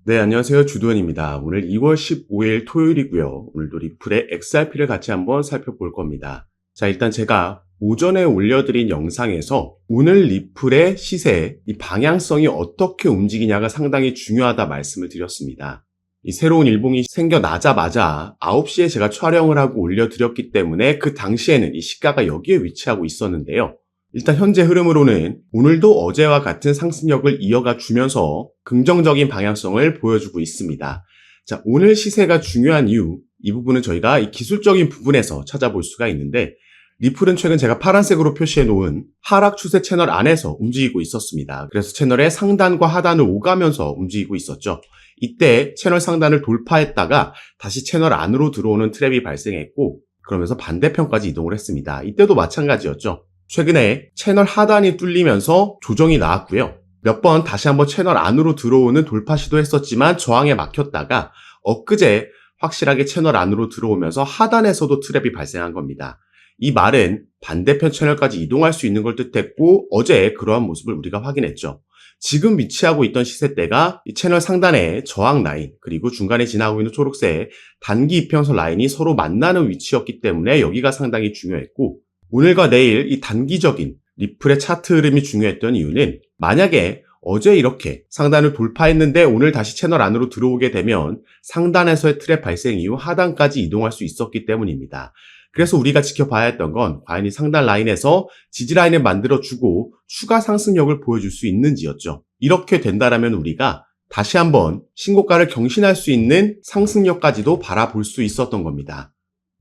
네, 안녕하세요. 주도현입니다. 오늘 2월 15일 토요일이고요. 오늘도 리플의 XRP를 같이 한번 살펴볼 겁니다. 자, 일단 제가 오전에 올려드린 영상에서 오늘 리플의 시세, 이 방향성이 어떻게 움직이냐가 상당히 중요하다 말씀을 드렸습니다. 이 새로운 일봉이 생겨나자마자 9시에 제가 촬영을 하고 올려드렸기 때문에 그 당시에는 이 시가가 여기에 위치하고 있었는데요. 일단 현재 흐름으로는 오늘도 어제와 같은 상승력을 이어가 주면서 긍정적인 방향성을 보여주고 있습니다. 자, 오늘 시세가 중요한 이유, 이 부분은 저희가 이 기술적인 부분에서 찾아볼 수가 있는데, 리플은 최근 제가 파란색으로 표시해 놓은 하락 추세 채널 안에서 움직이고 있었습니다. 그래서 채널의 상단과 하단을 오가면서 움직이고 있었죠. 이때 채널 상단을 돌파했다가 다시 채널 안으로 들어오는 트랩이 발생했고, 그러면서 반대편까지 이동을 했습니다. 이때도 마찬가지였죠. 최근에 채널 하단이 뚫리면서 조정이 나왔고요. 몇 번 다시 한번 채널 안으로 들어오는 돌파 시도했었지만 저항에 막혔다가 엊그제 확실하게 채널 안으로 들어오면서 하단에서도 트랩이 발생한 겁니다. 이 말은 반대편 채널까지 이동할 수 있는 걸 뜻했고 어제 그러한 모습을 우리가 확인했죠. 지금 위치하고 있던 시세대가 이 채널 상단의 저항 라인 그리고 중간에 지나고 있는 초록색 단기 이평선 라인이 서로 만나는 위치였기 때문에 여기가 상당히 중요했고 오늘과 내일 이 단기적인 리플의 차트 흐름이 중요했던 이유는 만약에 어제 이렇게 상단을 돌파했는데 오늘 다시 채널 안으로 들어오게 되면 상단에서의 트랩 발생 이후 하단까지 이동할 수 있었기 때문입니다. 그래서 우리가 지켜봐야 했던 건 과연 이 상단 라인에서 지지 라인을 만들어주고 추가 상승력을 보여줄 수 있는지였죠. 이렇게 된다라면 우리가 다시 한번 신고가를 경신할 수 있는 상승력까지도 바라볼 수 있었던 겁니다.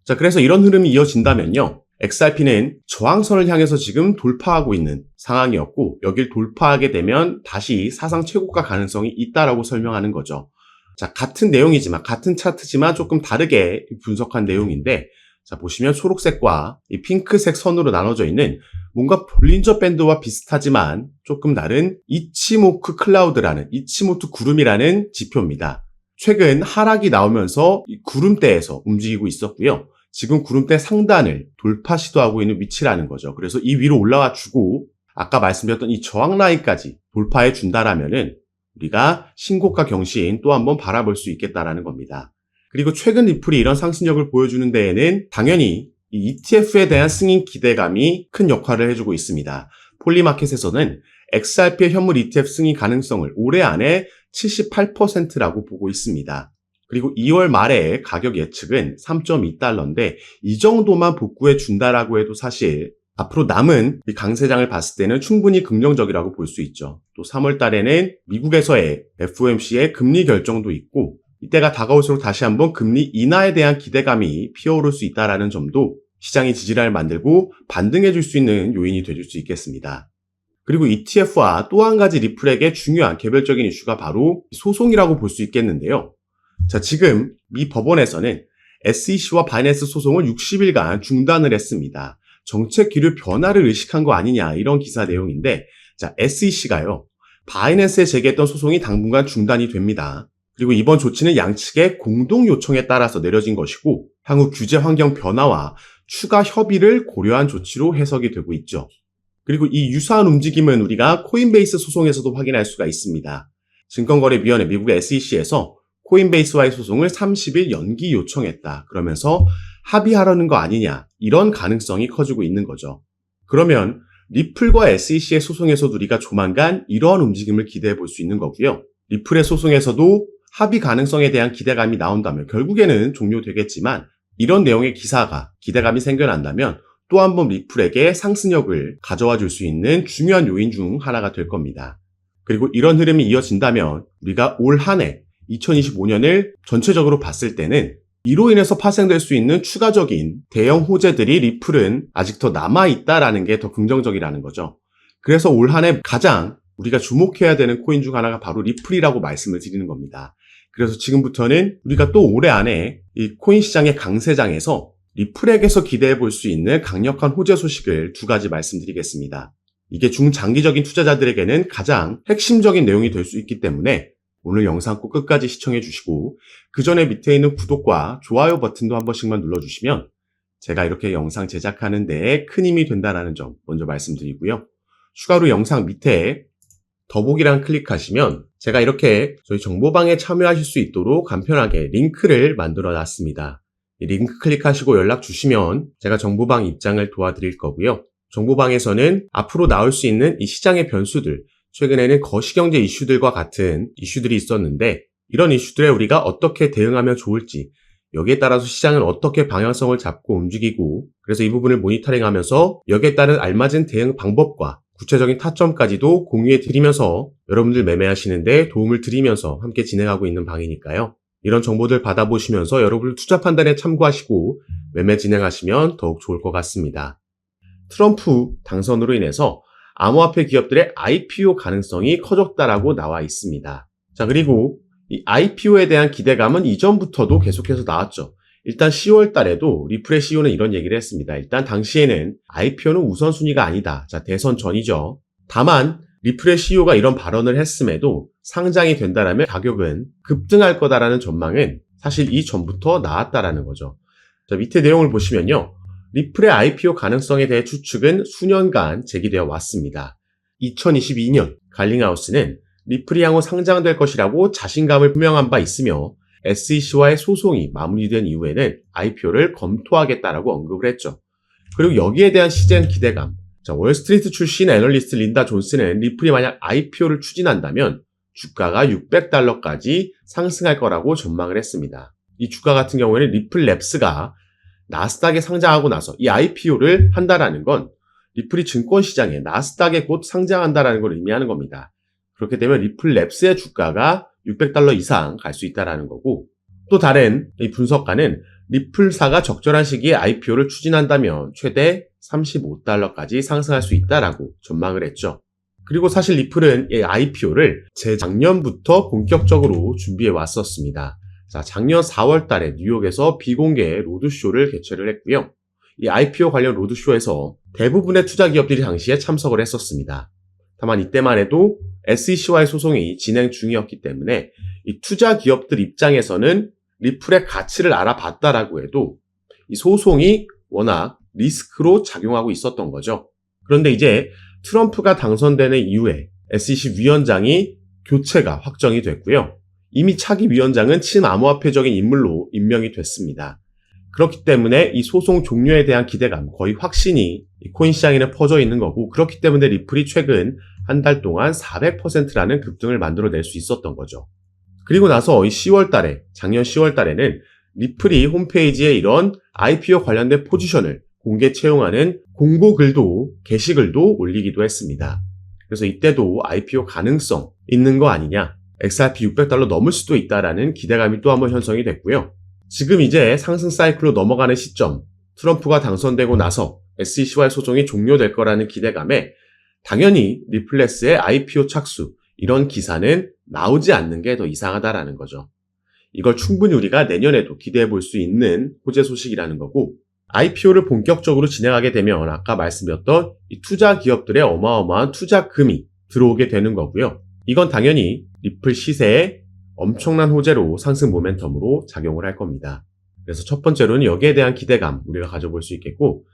자, 그래서 이런 흐름이 이어진다면요. XRP는 저항선을 향해서 지금 돌파하고 있는 상황이었고 여길 돌파하게 되면 다시 사상 최고가 가능성이 있다라고 설명하는 거죠. 자, 같은 내용이지만 같은 차트지만 조금 다르게 분석한 내용인데 자, 보시면 초록색과 이 핑크색 선으로 나눠져 있는 뭔가 볼린저 밴드와 비슷하지만 조금 다른 이치모쿠 클라우드라는 이치모토 구름이라는 지표입니다. 최근 하락이 나오면서 이 구름대에서 움직이고 있었고요. 지금 구름대 상단을 돌파 시도하고 있는 위치라는 거죠. 그래서 이 위로 올라와 주고 아까 말씀드렸던 이 저항 라인까지 돌파해 준다라면은 우리가 신고가 경신 또 한번 바라볼 수 있겠다라는 겁니다. 그리고 최근 리플이 이런 상승력을 보여주는 데에는 당연히 이 ETF에 대한 승인 기대감이 큰 역할을 해주고 있습니다. 폴리마켓에서는 XRP의 현물 ETF 승인 가능성을 올해 안에 78%라고 보고 있습니다. 그리고 2월 말에 가격 예측은 3.2달러인데 이 정도만 복구해 준다라고 해도 사실 앞으로 남은 이 강세장을 봤을 때는 충분히 긍정적이라고 볼 수 있죠. 또 3월 달에는 미국에서의 FOMC의 금리 결정도 있고 이때가 다가올수록 다시 한번 금리 인하에 대한 기대감이 피어오를 수 있다는 점도 시장의 지지를 만들고 반등해 줄 수 있는 요인이 되줄 수 있겠습니다. 그리고 ETF와 또 한 가지 리플에게 중요한 개별적인 이슈가 바로 소송이라고 볼 수 있겠는데요. 자, 지금 미 법원에서는 SEC와 바이낸스 소송을 60일간 중단을 했습니다. 정책 기류 변화를 의식한 거 아니냐 이런 기사 내용인데 자, SEC가요. 바이낸스에 제기했던 소송이 당분간 중단이 됩니다. 그리고 이번 조치는 양측의 공동 요청에 따라서 내려진 것이고 향후 규제 환경 변화와 추가 협의를 고려한 조치로 해석이 되고 있죠. 그리고 이 유사한 움직임은 우리가 코인베이스 소송에서도 확인할 수가 있습니다. 증권거래위원회 미국의 SEC에서 코인베이스와의 소송을 30일 연기 요청했다. 그러면서 합의하려는 거 아니냐 이런 가능성이 커지고 있는 거죠. 그러면 리플과 SEC의 소송에서도 우리가 조만간 이러한 움직임을 기대해 볼 수 있는 거고요. 리플의 소송에서도 합의 가능성에 대한 기대감이 나온다면 결국에는 종료되겠지만 이런 내용의 기사가 기대감이 생겨난다면 또 한 번 리플에게 상승력을 가져와 줄 수 있는 중요한 요인 중 하나가 될 겁니다. 그리고 이런 흐름이 이어진다면 우리가 올 한 해 2025년을 전체적으로 봤을 때는 이로 인해서 파생될 수 있는 추가적인 대형 호재들이 리플은 아직 더 남아있다라는 게 더 긍정적이라는 거죠. 그래서 올 한 해 가장 우리가 주목해야 되는 코인 중 하나가 바로 리플이라고 말씀을 드리는 겁니다. 그래서 지금부터는 우리가 또 올해 안에 이 코인 시장의 강세장에서 리플에게서 기대해 볼 수 있는 강력한 호재 소식을 두 가지 말씀드리겠습니다. 이게 중장기적인 투자자들에게는 가장 핵심적인 내용이 될 수 있기 때문에 오늘 영상 꼭 끝까지 시청해 주시고 그 전에 밑에 있는 구독과 좋아요 버튼도 한 번씩만 눌러주시면 제가 이렇게 영상 제작하는 데에 큰 힘이 된다는 점 먼저 말씀드리고요. 추가로 영상 밑에 더보기란 클릭하시면 제가 이렇게 저희 정보방에 참여하실 수 있도록 간편하게 링크를 만들어 놨습니다. 이 링크 클릭하시고 연락 주시면 제가 정보방 입장을 도와드릴 거고요. 정보방에서는 앞으로 나올 수 있는 이 시장의 변수들, 최근에는 거시경제 이슈들과 같은 이슈들이 있었는데 이런 이슈들에 우리가 어떻게 대응하면 좋을지, 여기에 따라서 시장은 어떻게 방향성을 잡고 움직이고, 그래서 이 부분을 모니터링하면서 여기에 따른 알맞은 대응 방법과 구체적인 타점까지도 공유해 드리면서 여러분들 매매하시는데 도움을 드리면서 함께 진행하고 있는 방이니까요. 이런 정보들 받아보시면서 여러분들 투자 판단에 참고하시고 매매 진행하시면 더욱 좋을 것 같습니다. 트럼프 당선으로 인해서 암호화폐 기업들의 IPO 가능성이 커졌다라고 나와 있습니다. 자, 그리고 이 IPO에 대한 기대감은 이전부터도 계속해서 나왔죠. 일단 10월 달에도 리플의 CEO는 이런 얘기를 했습니다. 일단 당시에는 IPO는 우선순위가 아니다. 자, 대선 전이죠. 다만 리플의 CEO가 이런 발언을 했음에도 상장이 된다라면 가격은 급등할 거다라는 전망은 사실 이전부터 나왔다라는 거죠. 자, 밑에 내용을 보시면요. 리플의 IPO 가능성에 대해 추측은 수년간 제기되어 왔습니다. 2022년 갈링하우스는 리플이 향후 상장될 것이라고 자신감을 표명한 바 있으며 SEC와의 소송이 마무리된 이후에는 IPO를 검토하겠다라고 언급을 했죠. 그리고 여기에 대한 시장 기대감. 자, 월스트리트 출신 애널리스트 린다 존스는 리플이 만약 IPO를 추진한다면 주가가 $600까지 상승할 거라고 전망을 했습니다. 이 주가 같은 경우에는 리플랩스가 나스닥에 상장하고 나서 이 IPO를 한다라는 건 리플이 증권시장에 나스닥에 곧 상장한다라는 걸 의미하는 겁니다. 그렇게 되면 리플랩스의 주가가 $600 이상 갈 수 있다라는 거고, 또 다른 이 분석가는 리플사가 적절한 시기에 IPO를 추진한다면 최대 $35까지 상승할 수 있다라고 전망을 했죠. 그리고 사실 리플은 이 IPO를 재작년부터 본격적으로 준비해 왔었습니다. 자, 작년 4월 달에 뉴욕에서 비공개 로드쇼를 개최를 했고요. 이 IPO 관련 로드쇼에서 대부분의 투자 기업들이 당시에 참석을 했었습니다. 다만 이때만 해도 SEC와의 소송이 진행 중이었기 때문에 이 투자 기업들 입장에서는 리플의 가치를 알아봤다라고 해도 이 소송이 워낙 리스크로 작용하고 있었던 거죠. 그런데 이제 트럼프가 당선되는 이후에 SEC 위원장이 교체가 확정이 됐고요. 이미 차기 위원장은 친암호화폐적인 인물로 임명이 됐습니다. 그렇기 때문에 이 소송 종료에 대한 기대감, 거의 확신이 이 코인 시장에는 퍼져 있는 거고, 그렇기 때문에 리플이 최근 한 달 동안 400%라는 급등을 만들어낼 수 있었던 거죠. 그리고 나서 이 10월 달에, 작년 10월 달에는 리플이 홈페이지에 이런 IPO 관련된 포지션을 공개 채용하는 공고글도, 게시글도 올리기도 했습니다. 그래서 이때도 IPO 가능성 있는 거 아니냐, XRP $600 넘을 수도 있다라는 기대감이 또 한번 형성이 됐고요. 지금 이제 상승 사이클로 넘어가는 시점, 트럼프가 당선되고 나서 SEC와의 소송이 종료될 거라는 기대감에 당연히 리플레스의 IPO 착수, 이런 기사는 나오지 않는 게 더 이상하다라는 거죠. 이걸 충분히 우리가 내년에도 기대해 볼 수 있는 호재 소식이라는 거고, IPO를 본격적으로 진행하게 되면 아까 말씀드렸던 이 투자 기업들의 어마어마한 투자금이 들어오게 되는 거고요. 이건 당연히 리플 시세에 엄청난 호재로 상승 모멘텀으로 작용을 할 겁니다. 그래서 첫 번째로는 여기에 대한 기대감 우리가 가져볼 수 있겠고,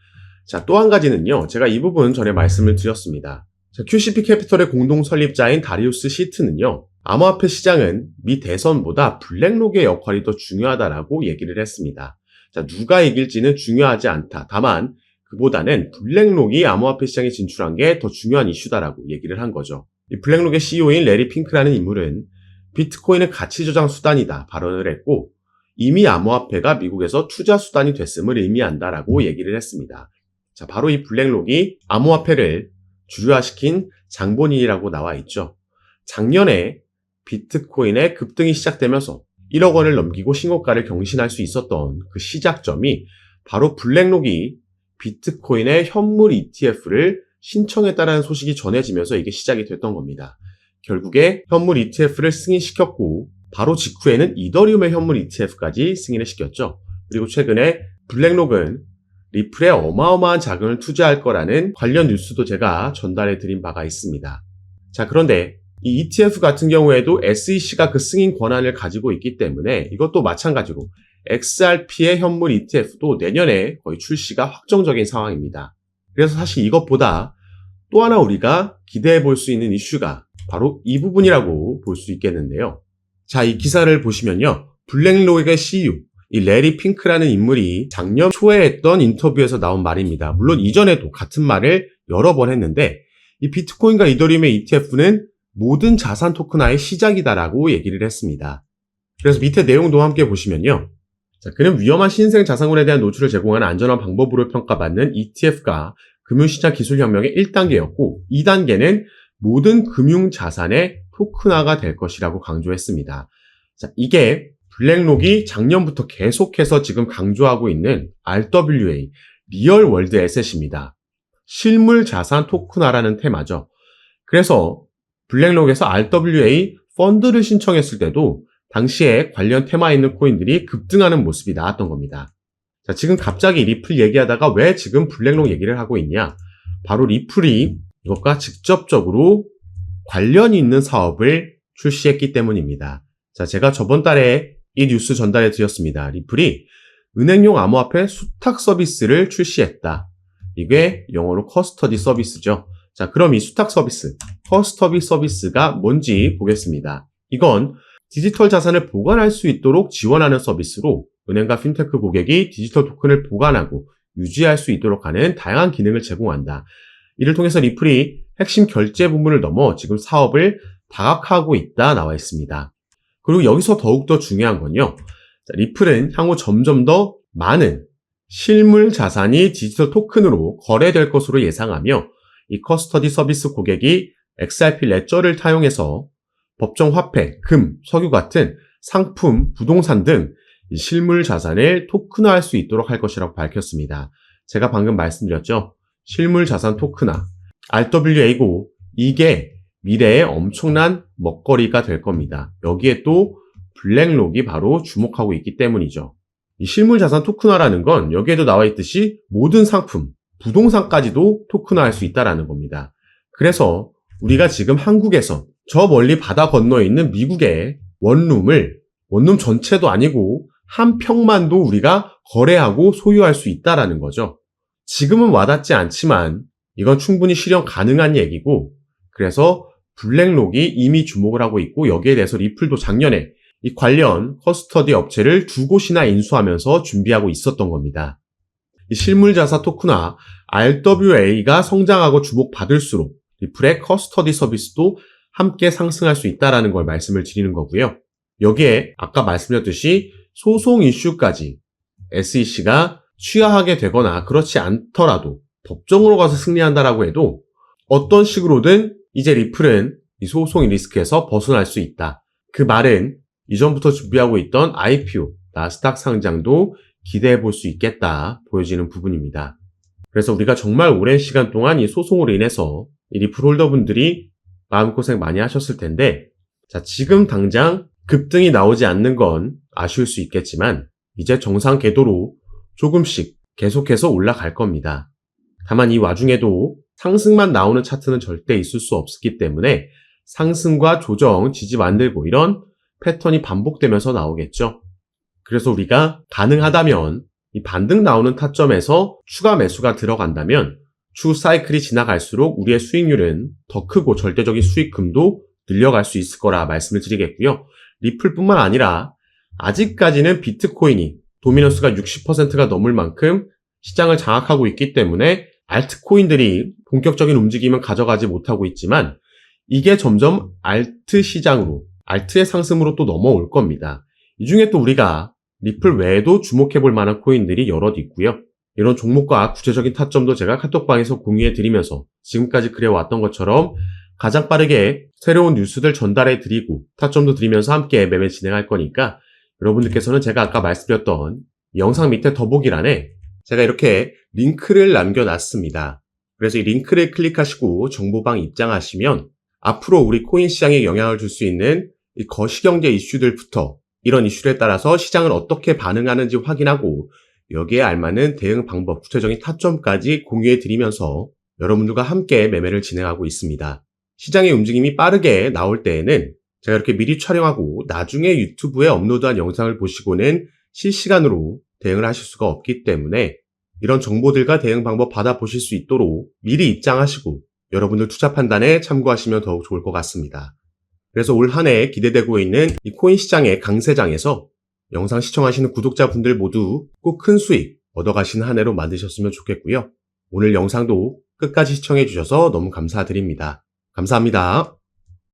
자, 또 한 가지는요. 제가 이 부분 전에 말씀을 드렸습니다. 자, QCP 캐피털의 공동 설립자인 다리우스 시트는요. 암호화폐 시장은 미 대선보다 블랙록의 역할이 더 중요하다라고 얘기를 했습니다. 자, 누가 이길지는 중요하지 않다. 다만 그보다는 블랙록이 암호화폐 시장에 진출한 게 더 중요한 이슈다라고 얘기를 한 거죠. 이 블랙록의 CEO인 레리 핑크라는 인물은 비트코인은 가치 저장 수단이다 발언을 했고, 이미 암호화폐가 미국에서 투자 수단이 됐음을 의미한다라고 얘기를 했습니다. 자, 바로 이 블랙록이 암호화폐를 주류화시킨 장본인이라고 나와 있죠. 작년에 비트코인의 급등이 시작되면서 1억 원을 넘기고 신고가를 경신할 수 있었던 그 시작점이 바로 블랙록이 비트코인의 현물 ETF를 신청했다라는 소식이 전해지면서 이게 시작이 됐던 겁니다. 결국에 현물 ETF를 승인시켰고, 바로 직후에는 이더리움의 현물 ETF까지 승인을 시켰죠. 그리고 최근에 블랙록은 리플에 어마어마한 자금을 투자할 거라는 관련 뉴스도 제가 전달해 드린 바가 있습니다. 자, 그런데 이 ETF 같은 경우에도 SEC가 그 승인 권한을 가지고 있기 때문에 이것도 마찬가지로 XRP의 현물 ETF도 내년에 거의 출시가 확정적인 상황입니다. 그래서 사실 이것보다 또 하나 우리가 기대해 볼 수 있는 이슈가 바로 이 부분이라고 볼 수 있겠는데요. 자, 이 기사를 보시면요. 블랙록의 CEO, 이 레리 핑크라는 인물이 작년 초에 했던 인터뷰에서 나온 말입니다. 물론 이전에도 같은 말을 여러 번 했는데 이 비트코인과 이더리움의 ETF는 모든 자산 토큰화의 시작이다라고 얘기를 했습니다. 그래서 밑에 내용도 함께 보시면요. 자, 그는 위험한 신생 자산군에 대한 노출을 제공하는 안전한 방법으로 평가받는 ETF가 금융시장 기술혁명의 1단계였고 2단계는 모든 금융자산의 토큰화가 될 것이라고 강조했습니다. 자, 이게 블랙록이 작년부터 계속해서 지금 강조하고 있는 RWA, 리얼 월드 에셋입니다. 실물 자산 토큰화라는 테마죠. 그래서 블랙록에서 RWA 펀드를 신청했을 때도 당시에 관련 테마에 있는 코인들이 급등하는 모습이 나왔던 겁니다. 자, 지금 갑자기 리플 얘기하다가 왜 지금 블랙록 얘기를 하고 있냐? 바로 리플이 이것과 직접적으로 관련이 있는 사업을 출시했기 때문입니다. 자, 제가 저번 달에 이 뉴스 전달해 드렸습니다. 리플이 은행용 암호화폐 수탁 서비스를 출시했다. 이게 영어로 커스터디 서비스죠. 자, 그럼 이 수탁 서비스, 커스터디 서비스가 뭔지 보겠습니다. 이건 디지털 자산을 보관할 수 있도록 지원하는 서비스로 은행과 핀테크 고객이 디지털 토큰을 보관하고 유지할 수 있도록 하는 다양한 기능을 제공한다. 이를 통해서 리플이 핵심 결제 부분을 넘어 지금 사업을 다각화하고 있다 나와 있습니다. 그리고 여기서 더욱더 중요한 건요. 자, 리플은 향후 점점 더 많은 실물 자산이 디지털 토큰으로 거래될 것으로 예상하며 이 커스터디 서비스 고객이 XRP 레저를 타용해서 법정 화폐, 금, 석유 같은 상품, 부동산 등 실물 자산을 토큰화할 수 있도록 할 것이라고 밝혔습니다. 제가 방금 말씀드렸죠. 실물 자산 토큰화, RWA고 이게 미래의 엄청난 먹거리가 될 겁니다. 여기에 또 블랙록이 바로 주목하고 있기 때문이죠. 이 실물 자산 토큰화라는 건 여기에도 나와 있듯이 모든 상품, 부동산까지도 토큰화할 수 있다는 겁니다. 그래서 우리가 지금 한국에서 저 멀리 바다 건너에 있는 미국의 원룸 전체도 아니고 한 평만도 우리가 거래하고 소유할 수 있다는 거죠. 지금은 와닿지 않지만 이건 충분히 실현 가능한 얘기고 그래서 블랙록이 이미 주목을 하고 있고 여기에 대해서 리플도 작년에 이 관련 커스터디 업체를 2곳이나 인수하면서 준비하고 있었던 겁니다. 이 실물자산 토큰화 RWA가 성장하고 주목받을수록 리플의 커스터디 서비스도 함께 상승할 수 있다는 걸 말씀을 드리는 거고요. 여기에 아까 말씀드렸듯이 소송 이슈까지 SEC가 취하하게 되거나 그렇지 않더라도 법정으로 가서 승리한다라고 해도 어떤 식으로든 이제 리플은 이 소송의 리스크에서 벗어날 수 있다. 그 말은 이전부터 준비하고 있던 IPO, 나스닥 상장도 기대해 볼 수 있겠다 보여지는 부분입니다. 그래서 우리가 정말 오랜 시간 동안 이 소송으로 인해서 이 리플 홀더분들이 마음고생 많이 하셨을 텐데 자, 지금 당장 급등이 나오지 않는 건 아쉬울 수 있겠지만 이제 정상 궤도로 조금씩 계속해서 올라갈 겁니다. 다만 이 와중에도 상승만 나오는 차트는 절대 있을 수 없기 때문에 상승과 조정, 지지 만들고 이런 패턴이 반복되면서 나오겠죠. 그래서 우리가 가능하다면 이 반등 나오는 타점에서 추가 매수가 들어간다면 추후 사이클이 지나갈수록 우리의 수익률은 더 크고 절대적인 수익금도 늘려갈 수 있을 거라 말씀을 드리겠고요. 리플뿐만 아니라 아직까지는 비트코인이 도미넌스가 60%가 넘을 만큼 시장을 장악하고 있기 때문에 알트코인들이 본격적인 움직임은 가져가지 못하고 있지만 이게 점점 알트 시장으로, 알트의 상승으로 또 넘어올 겁니다. 이 중에 또 우리가 리플 외에도 주목해 볼 만한 코인들이 여럿 있고요. 이런 종목과 구체적인 타점도 제가 카톡방에서 공유해 드리면서 지금까지 그래왔던 것처럼 가장 빠르게 새로운 뉴스들 전달해 드리고 타점도 드리면서 함께 매매 진행할 거니까 여러분들께서는 제가 아까 말씀드렸던 영상 밑에 더보기란에 제가 이렇게 링크를 남겨놨습니다. 그래서 이 링크를 클릭하시고 정보방 입장하시면 앞으로 우리 코인 시장에 영향을 줄 수 있는 이 거시경제 이슈들부터 이런 이슈에 따라서 시장을 어떻게 반응하는지 확인하고 여기에 알맞는 대응 방법, 구체적인 타점까지 공유해 드리면서 여러분들과 함께 매매를 진행하고 있습니다. 시장의 움직임이 빠르게 나올 때에는 제가 이렇게 미리 촬영하고 나중에 유튜브에 업로드한 영상을 보시고는 실시간으로 대응을 하실 수가 없기 때문에 이런 정보들과 대응 방법 받아보실 수 있도록 미리 입장하시고 여러분들 투자 판단에 참고하시면 더욱 좋을 것 같습니다. 그래서 올 한 해 기대되고 있는 이 코인 시장의 강세장에서 영상 시청하시는 구독자분들 모두 꼭 큰 수익 얻어가시는 한 해로 만드셨으면 좋겠고요. 오늘 영상도 끝까지 시청해 주셔서 너무 감사드립니다. 감사합니다.